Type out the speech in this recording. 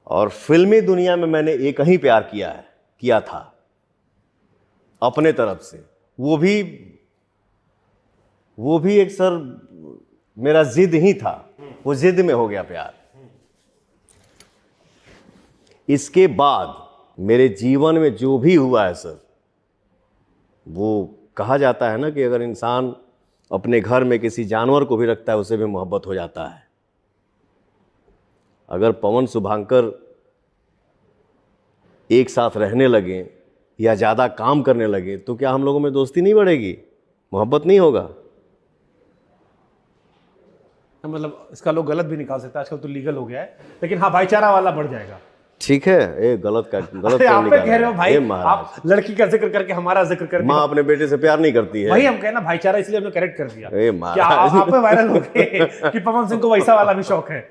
और फिल्मी दुनिया में मैंने एक ही प्यार किया था अपने तरफ से, वो भी एक सर मेरा जिद ही था, वो जिद में हो गया प्यार। इसके बाद मेरे जीवन में जो भी हुआ है सर, वो कहा जाता है ना कि अगर इंसान अपने घर में किसी जानवर को भी रखता है उसे भी मोहब्बत हो जाता है। अगर पवन शुभांकर एक साथ रहने लगे या ज़्यादा काम करने लगे तो क्या हम लोगों में दोस्ती नहीं बढ़ेगी, मोहब्बत नहीं होगा? मतलब इसका लोग गलत भी निकाल सकते हैं, आजकल तो लीगल हो गया है, लेकिन हाँ भाईचारा वाला बढ़ जाएगा। ठीक है, ये गलत आप कौन कह रहे हो भाई, निकाला? आप लड़की का जिक्र करके हमारा जिक्र कर माँ अपने बेटे से प्यार नहीं करती है। वही हम कहना भाईचारा, इसलिए हमने करेक्ट कर दिया। ए क्या आप पे वायरल हो गए कि पवन सिंह को वैसा वाला भी शौक है?